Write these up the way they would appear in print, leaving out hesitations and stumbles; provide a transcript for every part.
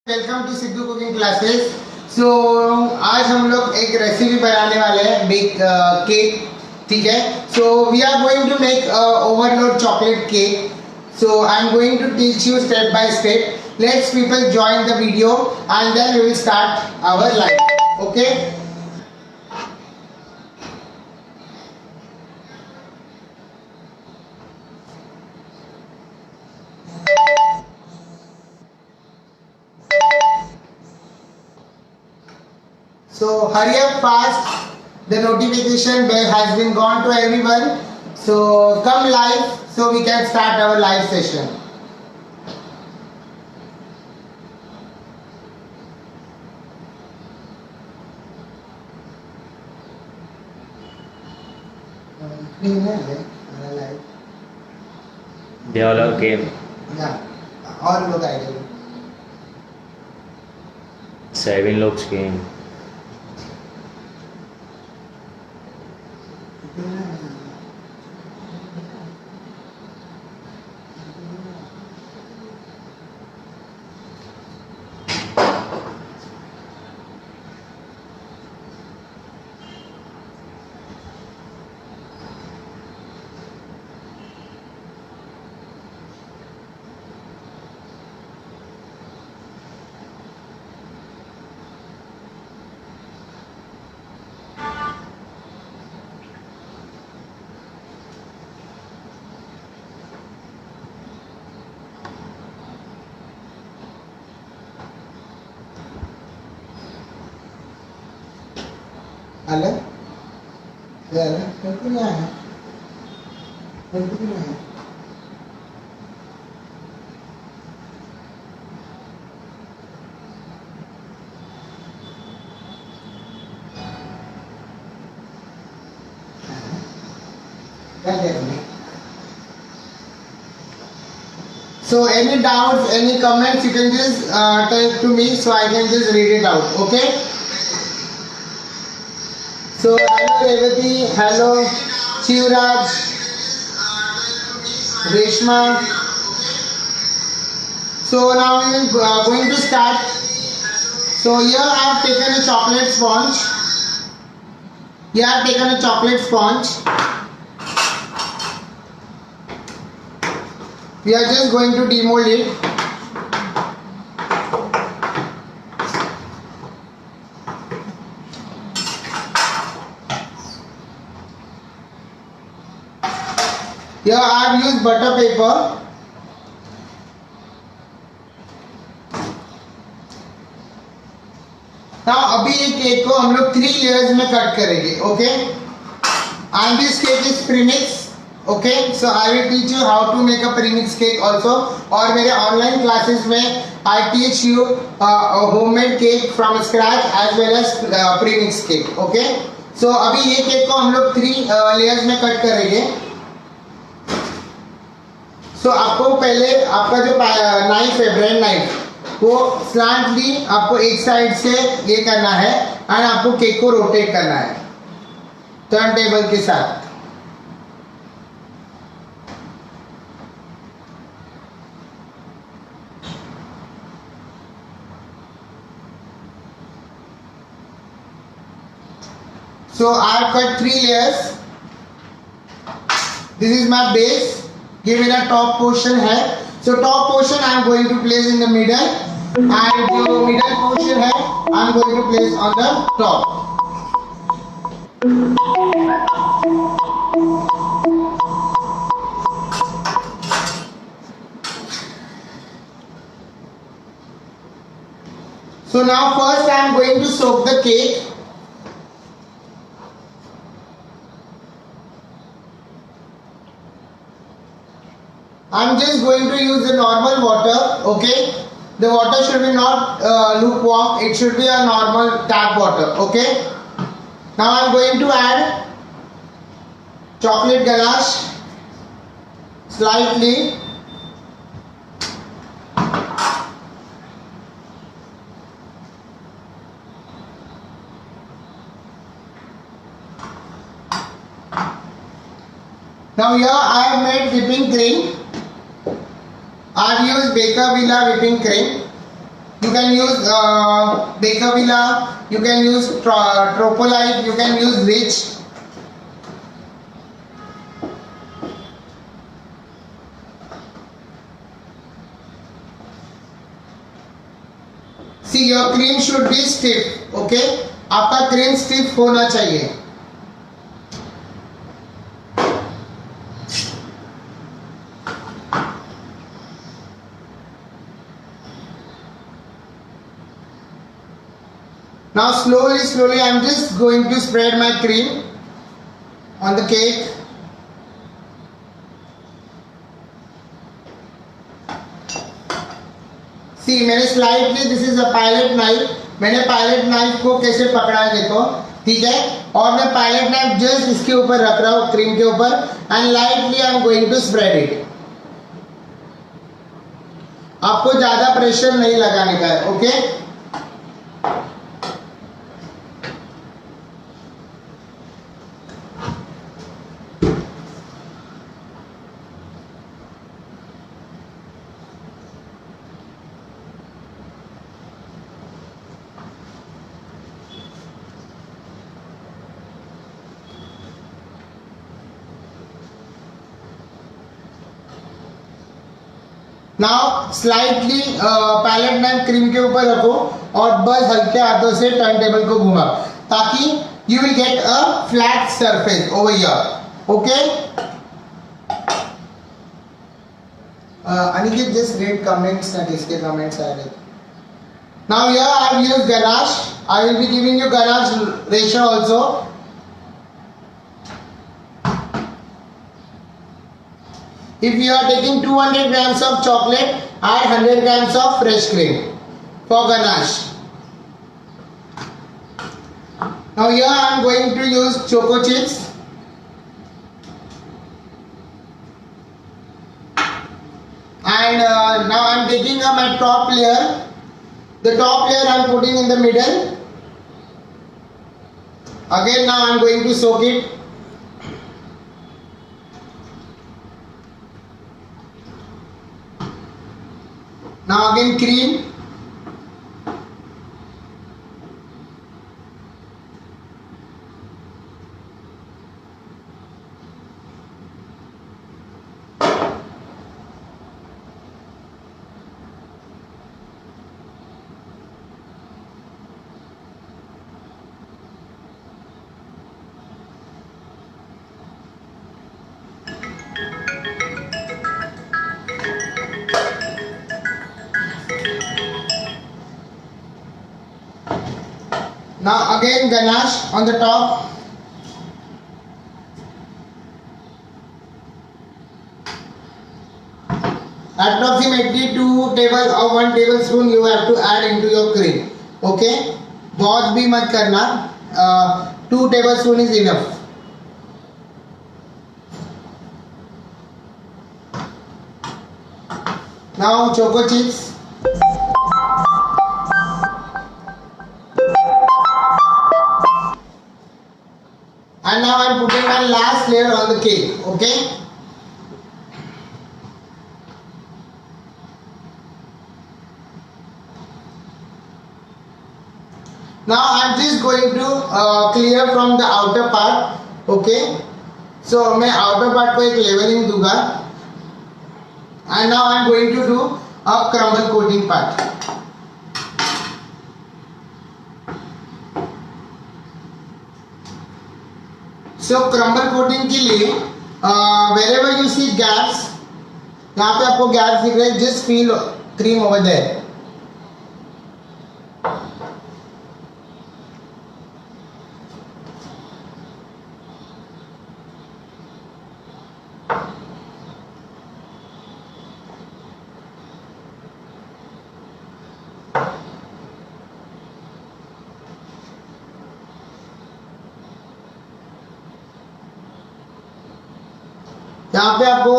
Welcome to Sidhu cooking classes. So आज हम लोग एक रेसिपी बनाने वाले हैं बेक केक। ठीक है, so we are going to make overload chocolate cake. So I am going to teach you step by step. Let's people join the video and then we will start our life. Okay, so hurry up fast. The notification bell has been gone to everyone. So come live so we can start our live session. They all are came. Yeah, all लोग आएंगे. 7 looks came. अलग करते क्या है, करते क्या है. So any doubts, any comments, you can just type to me so I can just read it out. Okay. So hello Revati, hello Shivraj, Reshma. So now we are going to start. So here I have taken a chocolate sponge. Here I have taken a chocolate sponge. We are just going to demold it. Here I have used butter paper. Now अभी ये cake को हम लोग 3 layers में cut करेंगे. Okay, and this cake is premix. Okay, so I will teach you how to make a premix cake also. और मेरे online classes में I teach you homemade cake from scratch as well as premix cake. Okay, so अभी ये cake को हम लोग 3 layers में cut करेंगे. सो आपको पहले आपका जो नाइफ है, ब्रेड नाइफ, वो स्लैंटली आपको एक साइड से ये करना है एंड आपको केक को रोटेट करना है टर्न टेबल के साथ. So I have cut 3 layers. This is my base. Give it a top portion है. So top portion I am going to place in the middle, and जो middle portion है I am going to place on the top. So now first I am going to soak the cake. I'm just going to use the normal water. Okay, the water should be not lukewarm, it should be a normal tap water. Okay, now I'm going to add chocolate ganache slightly. Now here I have made whipping cream. I have used Baker Villa whipping cream. You can use Becavilla, you can use Tropolite, you can use Rich. See, your cream should be stiff, okay? आपका cream stiff होना चाहिए. Now slowly I am just going to spread my cream on the cake. See, मैंने slightly, this is a pilot knife. मैंने palette knife को कैसे पकड़ा है देखो, ठीक है. और मैं पायलट नाइफ जस्ट इसके ऊपर रख रहा हूँ क्रीम के ऊपर and lightly I am going to spread it. आपको ज्यादा प्रेशर नहीं लगाने का है, okay. Now slightly palette knife cream के ऊपर रखो और बस हल्के हाथों से टर्न टेबल को घुमा ताकि you will get a flat surface over here, okay. Aniket just read comments ना, किसके कमेंट्स आ रहे. Now here I have used ganache. I will be giving you ganache ratio also. If you are taking 200 grams of chocolate, add 100 grams of fresh cream for ganache. Now here I am going to use choco chips. And now I am taking my top layer. The top layer I am putting in the middle. Again now I am going to soak it. Now again cream. Now again ganache on the top. Approximately 2 table or 1 tablespoon you have to add into your cream. Okay, बहुत भी मत करना. 2 tablespoon is enough. Now choco chips. And now I am putting my last layer on the cake, okay. Now I am just going to clear from the outer part, okay. So मैं outer part को एक leveling दूंगा. And now I am going to do a crumble coating part. So crumble coating के लिए wherever you see gaps, यहाँ पे आपको gaps दिख रहे हैं, just feel cream over there. यहाँ पे आपको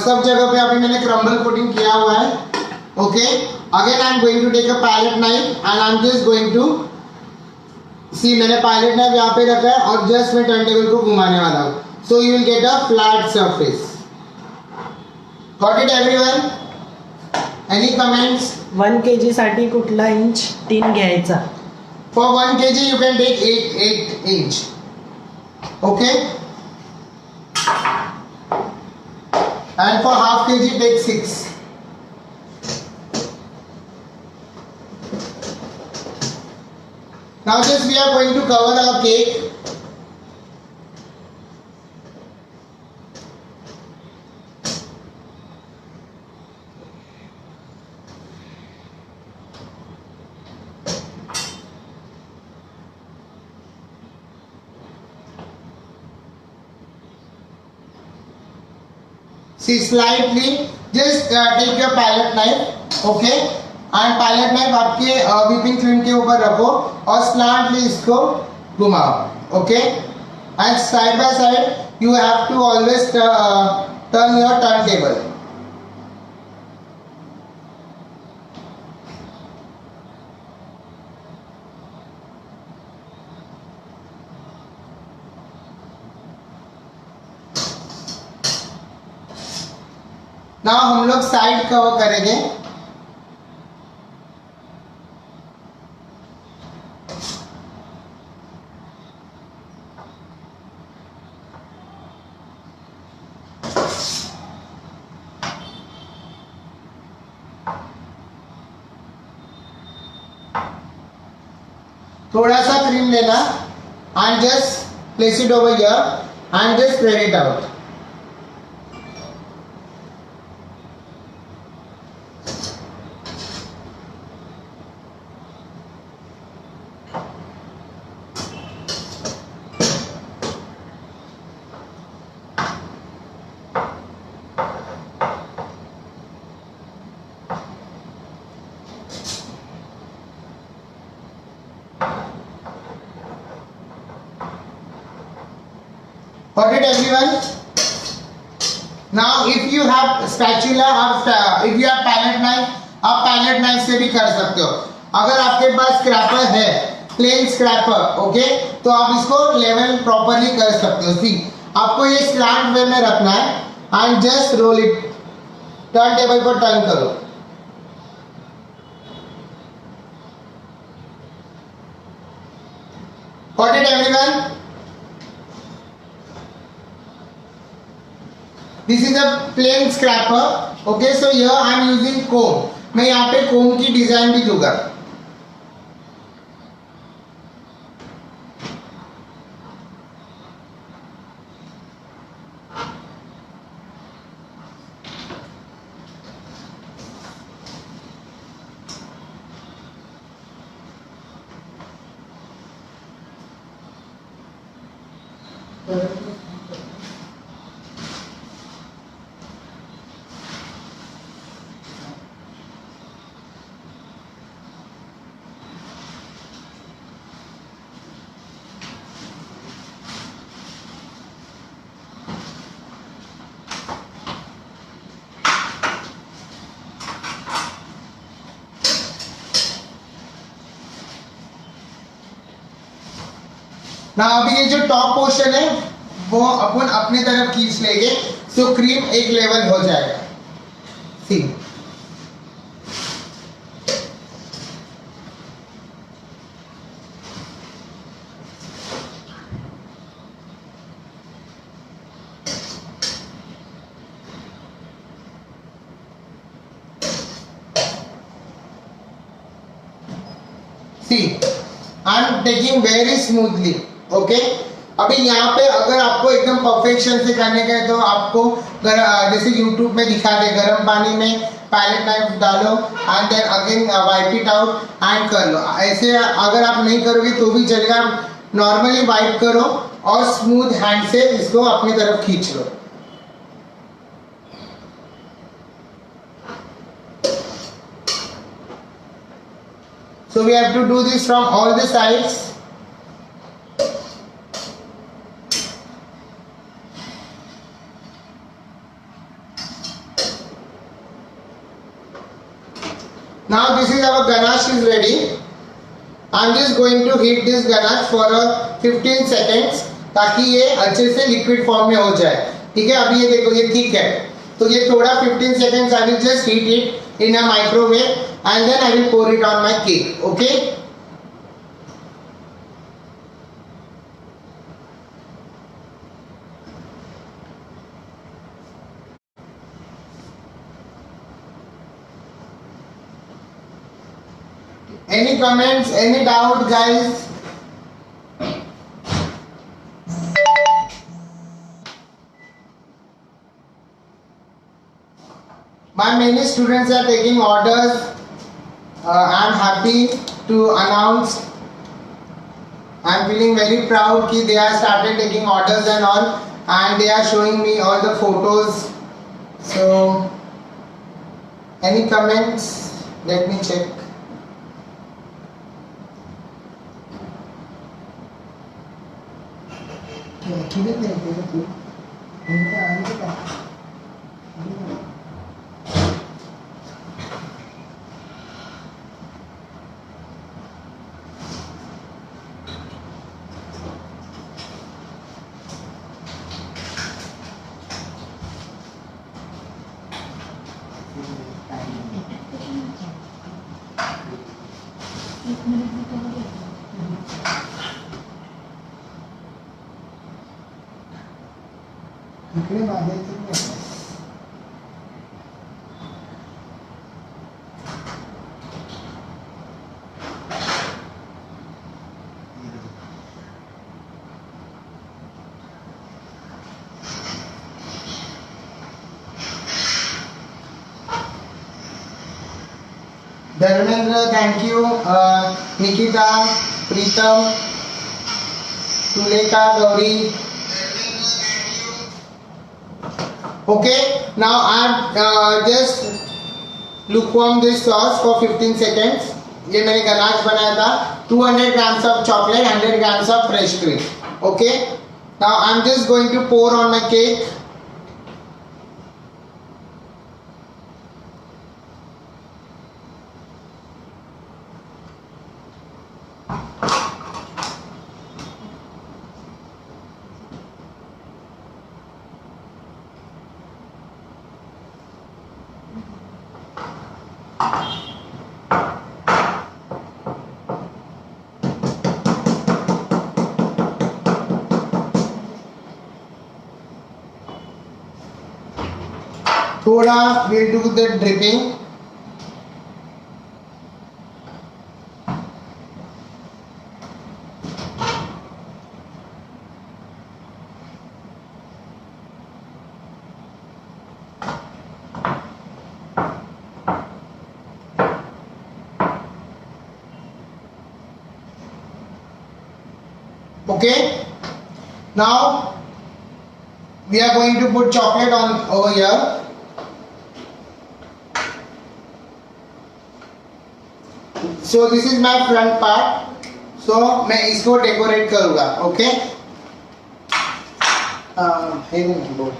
सब जगह पे अभी मैंने क्रम्बल कोटिंग किया हुआ है, okay. Again I am going to take a palette knife and I am just going to see, मैंने पायलट नाइफ यहाँ पे रखा है और जस्ट मैं टर्न टेबल को घुमाने वाला हूँ. So you will get a flat surface. Got it everyone? Any comments? 1 kg साठी कुठला इंच टीन घ्यायचा? For 1 kg you can take 8 inch. Okay? And for half kg take 6. Now just we are going to cover our cake. See, slightly just take your palette knife, okay, and palette knife आपके whipping cream के ऊपर रखो और slightly इसको घुमाओ, okay, and side by side you have to always turn your turntable. Now हम लोग side cover करेंगे. थोड़ा सा क्रीम लेना and just place it over here and just spread it out. Got it everyone? Now if you have spatula or if you have palette knife, आप palette knife से भी कर सकते हो. अगर आपके पास scraper है, plain scraper, okay, तो आप इसको level properly कर सकते हो. See, आपको ये slant way में रखना है and just roll it. Turntable को turn करो. Got it everyone? This is a plain scraper. Okay, so here I am using comb. मैं यहाँ पे comb की डिजाइन भी दूंगा. ना अभी ये जो टॉप पोर्शन है वो अपन अपने तरफ खींच लेंगे तो क्रीम एक लेवल हो जाएगा. See I am taking very smoothly. Okay, अभी यहाँ पे अगर आपको एकदम परफेक्शन से करने का है तो आपको जैसे YouTube में दिखा दे, गर्म पानी में पैलेट नाइफ डालो and then again wipe it out and कर लो. ऐसे अगर आप नहीं करोगे तो भी चलेगा. नॉर्मली वाइप करो और स्मूथ हैंड से इसको अपनी तरफ खींच लो. So we have to do this from all the sides. Now this is our ganache is ready. I am just going to heat this ganache for a 15 seconds ताकि ये अच्छे से लिक्विड फॉर्म में हो जाए. ठीक है, अभी ये देखो ये ठीक है तो ये थोड़ा 15 seconds I will just heat it in a microwave and then I will pour it on my cake. Okay. Any comments, any doubt, guys? My many students are taking orders. I am happy to announce. I am feeling very proud that they are started taking orders and all, and they are showing me all the photos. So, any comments? Let me check. Dharmendra, thank you. Nikita, Pritam, Tuleka, Gauri. Okay, now I just lukewarm this sauce for 15 seconds. ये मैंने ganache बनाया था. 200 grams of chocolate, 100 grams of fresh cream. Okay, now I'm just going to pour on my cake. थोड़ा we'll do the dripping. Okay, now we are going to put chocolate on over here. So this is my front part. So मैं इसको decorate करूँगा. Okay. Hey, board.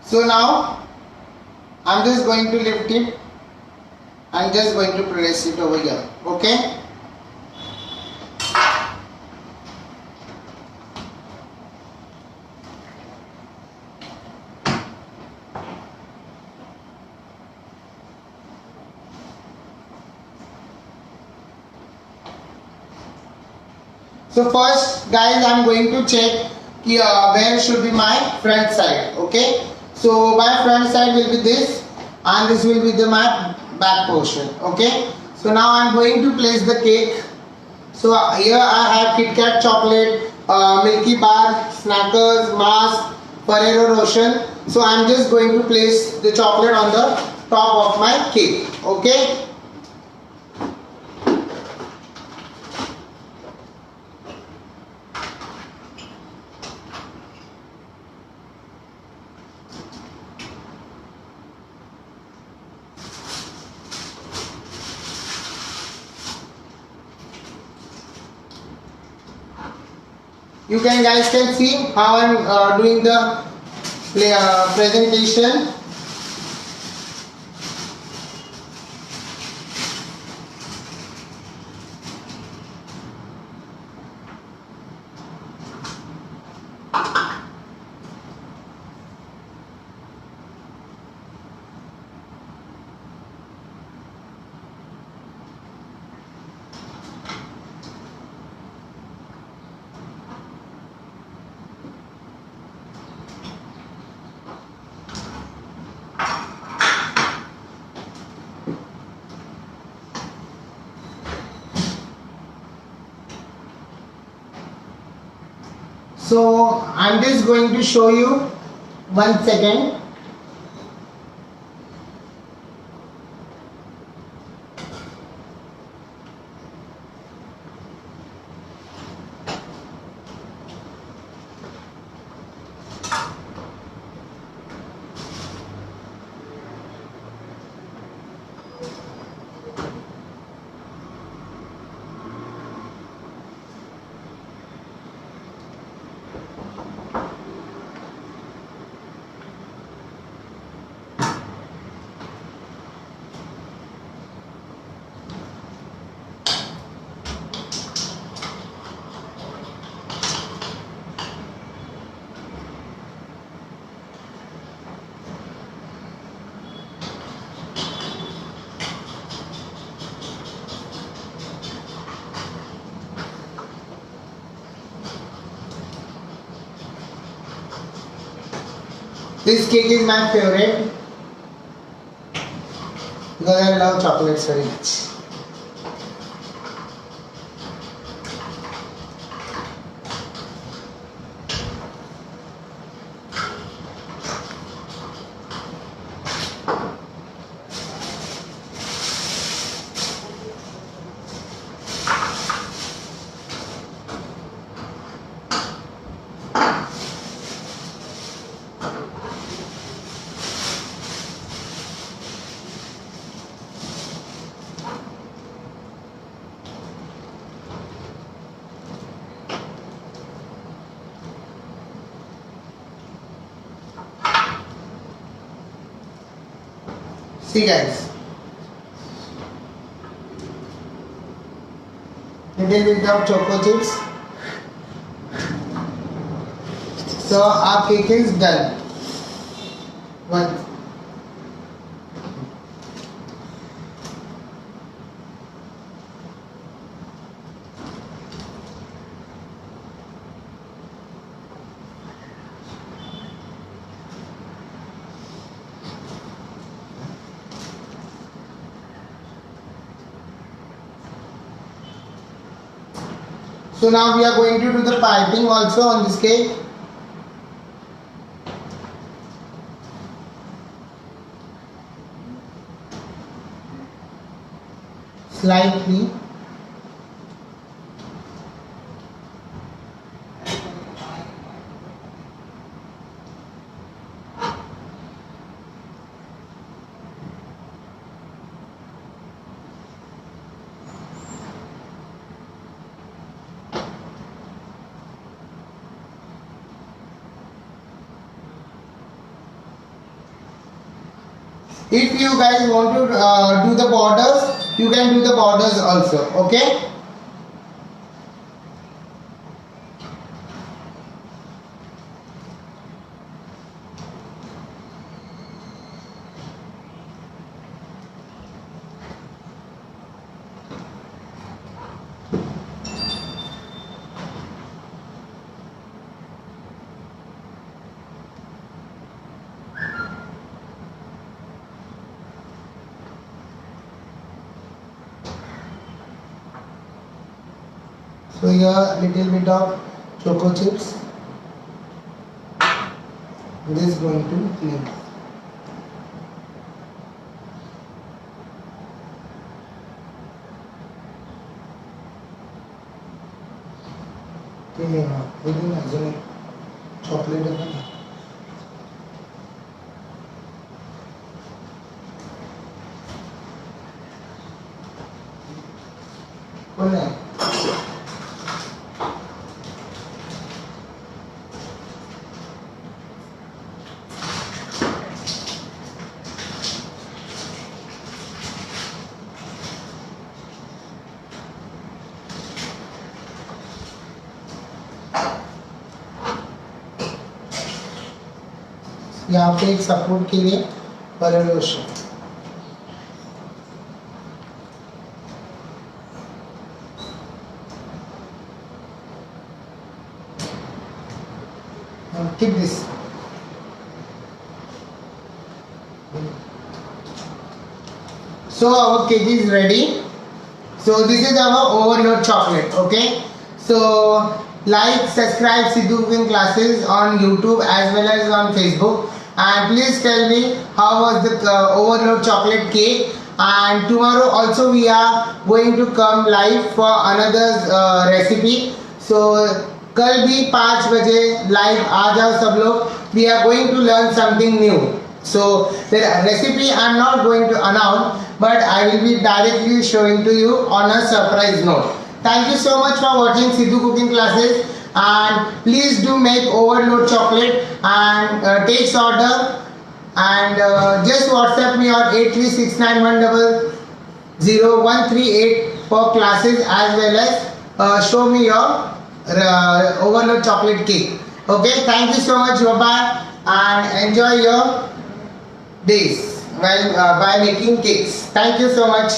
So now I'm just going to lift it. I'm just going to place it over here. Okay. So first, guys, I'm going to check where should be my front side. Okay. So my front side will be this, and this will be my back portion. Okay. So now I'm going to place the cake. So here I have Kit Kat chocolate, Milky Bar, Snackers, Mars, Ferrero Rocher. So I'm just going to place the chocolate on the top of my cake. Okay. You guys can see how I'm doing the presentation. So I'm just going to show you 1 second. This cake is my favorite because I love chocolates very much. See guys, little bit of choco chips. So our cake is done. One. So now we are going to do the piping also on this cake. Slightly. If you guys want to do the borders, you can do the borders also, okay? So here little bit of choco chips. This is going to clean. chocolate यहाँ पे एक support के लिए balloon keep this. So our cake is ready. So this is our overload chocolate. Okay. So like, subscribe Sidhu Cooking Classes on YouTube as well as on Facebook. And please tell me how was the overload chocolate cake. And tomorrow also we are going to come live for another recipe. So कल भी 5 बजे live आ जाओ सब लोग. We are going to learn something new. So the recipe I am not going to announce, but I will be directly showing to you on a surprise note. Thank you so much for watching Sidhu Cooking Classes, and please do make overload chocolate and take order, and just WhatsApp me on 8369100138 for classes, as well as show me your overload chocolate cake. Okay, thank you so much. Bye bye, and enjoy your days while by making cakes. Thank you so much.